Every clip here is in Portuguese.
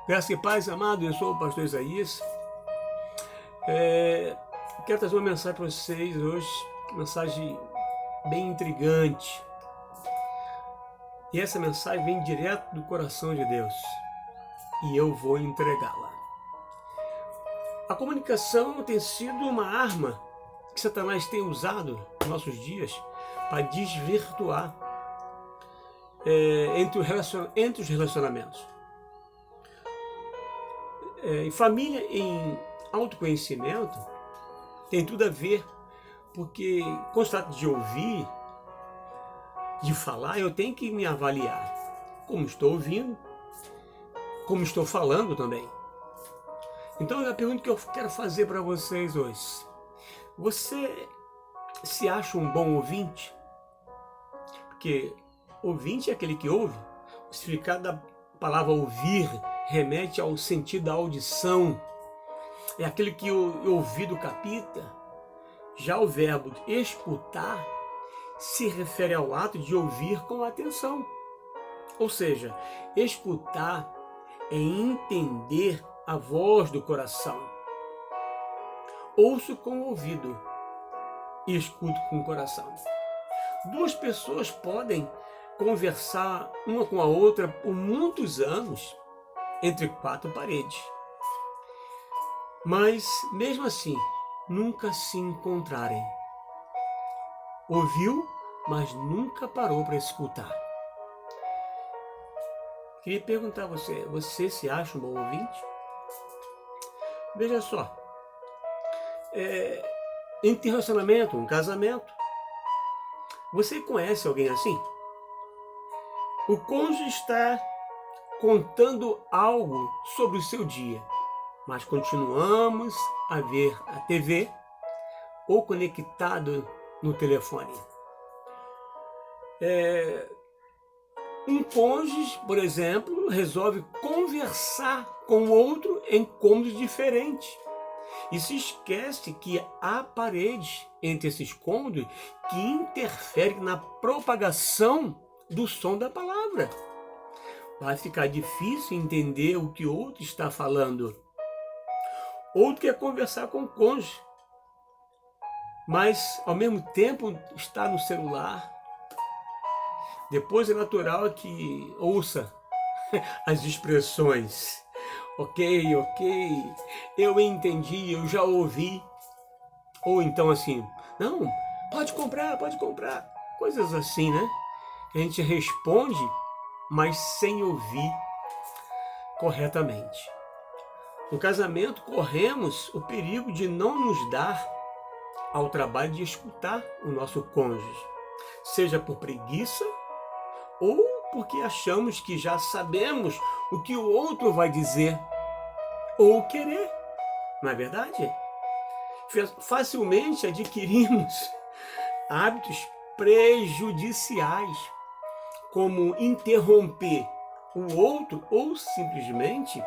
Graça e paz, amado, eu sou o pastor Isaías. Quero trazer uma mensagem para vocês hoje, uma mensagem bem intrigante. E essa mensagem vem direto do coração de Deus e eu vou entregá-la. A comunicação tem sido uma arma que Satanás tem usado nos nossos dias para desvirtuar entre os relacionamentos. Em família, em autoconhecimento, tem tudo a ver, porque quando se trata de ouvir, de falar, eu tenho que me avaliar como estou ouvindo, como estou falando também. Então, a pergunta que eu quero fazer para vocês hoje: você se acha um bom ouvinte? Porque ouvinte é aquele que ouve. O significado da palavra ouvir remete ao sentido da audição. É aquele que o ouvido capta. Já o verbo escutar se refere ao ato de ouvir com atenção. Ou seja, escutar é entender a voz do coração. Ouço com o ouvido e escuto com o coração. Duas pessoas podem conversar uma com a outra por muitos anos entre quatro paredes. Mas, mesmo assim, nunca se encontrarem. Ouviu, mas nunca parou para escutar. Queria perguntar a você se acha um bom ouvinte? Veja só, entre relacionamento, um casamento, você conhece alguém assim? O cônjuge está contando algo sobre o seu dia, mas continuamos a ver a TV ou conectado no telefone. Um cônjuge, por exemplo, resolve conversar com o outro em cômodos diferentes e se esquece que há paredes entre esses cômodos que interferem na propagação do som da palavra. Vai ficar difícil entender o que o outro está falando. Outro quer conversar com o cônjuge, mas ao mesmo tempo está no celular. Depois é natural que ouça as expressões. Ok, eu entendi, eu já ouvi. Ou então assim, não, pode comprar. Coisas assim, né? A gente responde, mas sem ouvir corretamente. No casamento, corremos o perigo de não nos dar ao trabalho de escutar o nosso cônjuge, seja por preguiça ou porque achamos que já sabemos o que o outro vai dizer ou querer. Não é verdade? Facilmente adquirimos hábitos prejudiciais, como interromper o outro ou simplesmente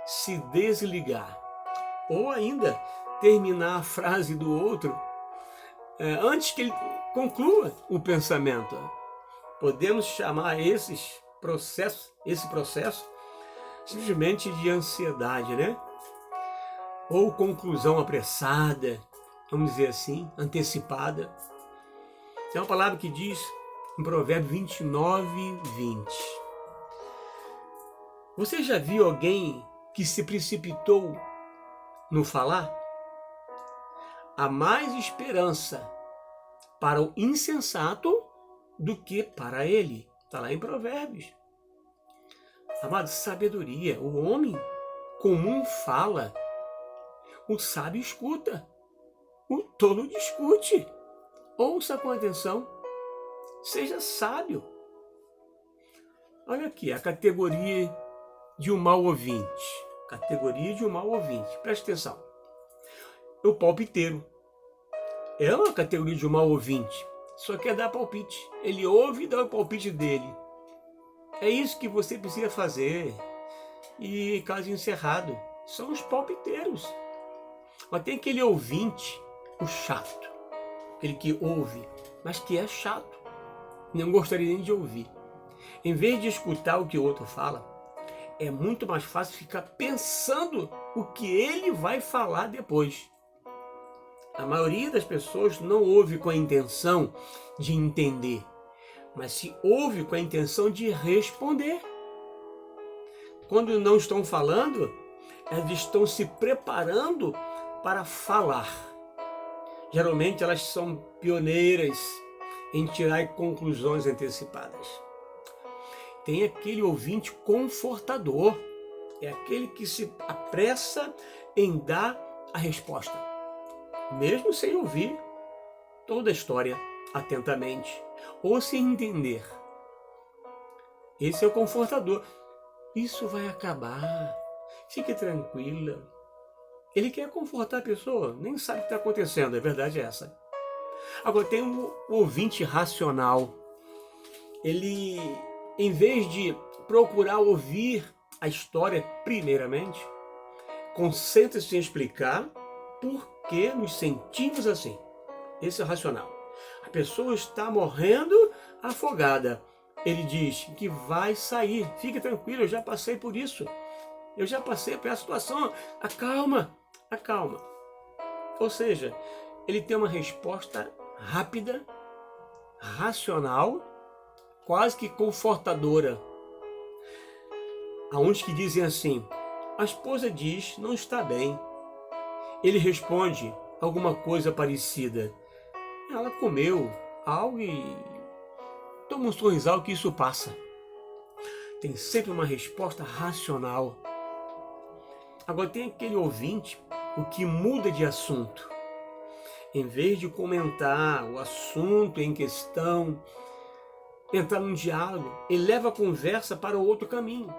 se desligar, ou ainda terminar a frase do outro antes que ele conclua o pensamento. Podemos chamar esse processo simplesmente de ansiedade, né? Ou conclusão apressada, vamos dizer assim, antecipada. Tem uma palavra que diz em Provérbios 29:20. Você já viu alguém que se precipitou no falar? Há mais esperança para o insensato do que para ele. Está lá em Provérbios. Amado, sabedoria. O homem comum fala, o sábio escuta, o tolo discute. Ouça com atenção, seja sábio. Olha aqui a categoria de um mau ouvinte. Preste atenção. O palpiteiro é uma categoria de um mau ouvinte. Só quer dar palpite. Ele ouve e dá o palpite dele. É isso que você precisa fazer. E caso encerrado, são os palpiteiros. Mas tem aquele ouvinte, o chato. Aquele que ouve, mas que é chato. Não gostaria nem de ouvir. Em vez de escutar o que o outro fala, é muito mais fácil ficar pensando o que ele vai falar depois. A maioria das pessoas não ouve com a intenção de entender, mas se ouve com a intenção de responder. Quando não estão falando, elas estão se preparando para falar. Geralmente elas são pioneiras em tirar conclusões antecipadas. Tem aquele ouvinte confortador, é aquele que se apressa em dar a resposta, mesmo sem ouvir toda a história atentamente, ou sem entender. Esse é o confortador. Isso vai acabar, fique tranquila. Ele quer confortar a pessoa, nem sabe o que está acontecendo, a verdade é essa. Agora tem um ouvinte racional. Ele, em vez de procurar ouvir a história primeiramente, concentra-se em explicar por que nos sentimos assim. Esse é o racional. A pessoa está morrendo afogada. Ele diz que vai sair. Fique tranquilo, eu já passei por isso. Eu já passei por essa situação. Acalma, acalma. Ou seja, ele tem uma resposta rápida, racional, quase que confortadora. Há uns que dizem assim: a esposa diz, não está bem. Ele responde alguma coisa parecida. Ela comeu algo e toma um sorrisal que isso passa. Tem sempre uma resposta racional. Agora tem aquele ouvinte, o que muda de assunto. Em vez de comentar o assunto em questão, entrar num diálogo, ele leva a conversa para outro caminho.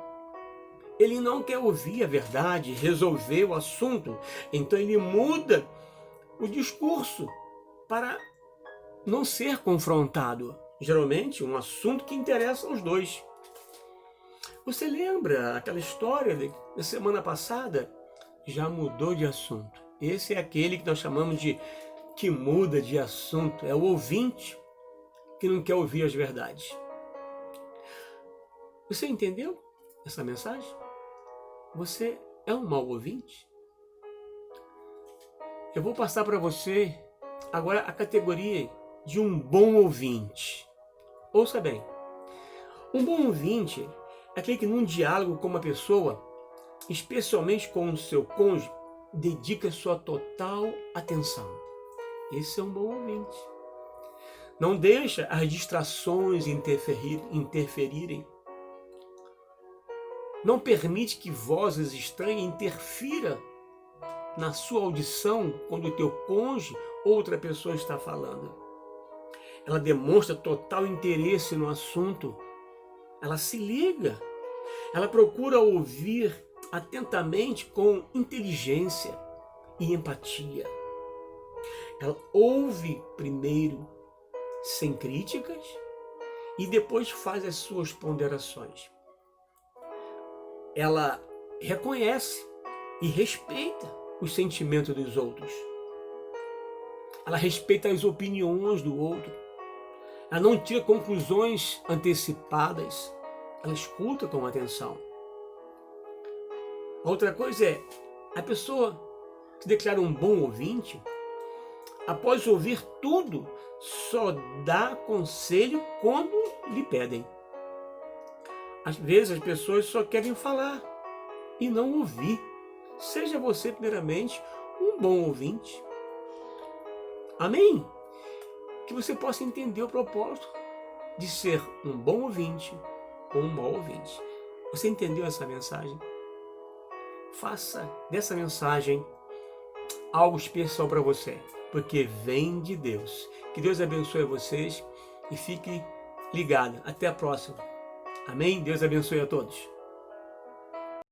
Ele não quer ouvir a verdade, resolver o assunto, então ele muda o discurso para não ser confrontado. Geralmente um assunto que interessa aos dois. Você lembra aquela história da semana passada? Já mudou de assunto. Esse é aquele que nós chamamos de que muda de assunto. É o ouvinte que não quer ouvir as verdades. Você entendeu essa mensagem? Você é um mau ouvinte? Eu vou passar para você agora a categoria de um bom ouvinte. Ouça bem. Um bom ouvinte é aquele que num diálogo com uma pessoa, especialmente com o seu cônjuge, dedica sua total atenção. Esse é um bom ouvinte. Não deixa as distrações interferirem. Não permite que vozes estranhas interfiram na sua audição quando o teu cônjuge ou outra pessoa está falando. Ela demonstra total interesse no assunto. Ela se liga. Ela procura ouvir atentamente com inteligência e empatia. Ela ouve primeiro, sem críticas, e depois faz as suas ponderações. Ela reconhece e respeita os sentimentos dos outros. Ela respeita as opiniões do outro. Ela não tira conclusões antecipadas. Ela escuta com atenção. Outra coisa é, a pessoa que declara um bom ouvinte, após ouvir tudo, só dá conselho quando lhe pedem. Às vezes as pessoas só querem falar e não ouvir. Seja você, primeiramente, um bom ouvinte. Amém? Que você possa entender o propósito de ser um bom ouvinte ou um mau ouvinte. Você entendeu essa mensagem? Faça dessa mensagem algo especial para você, porque vem de Deus. Que Deus abençoe vocês e fique ligado. Até a próxima. Amém? Deus abençoe a todos.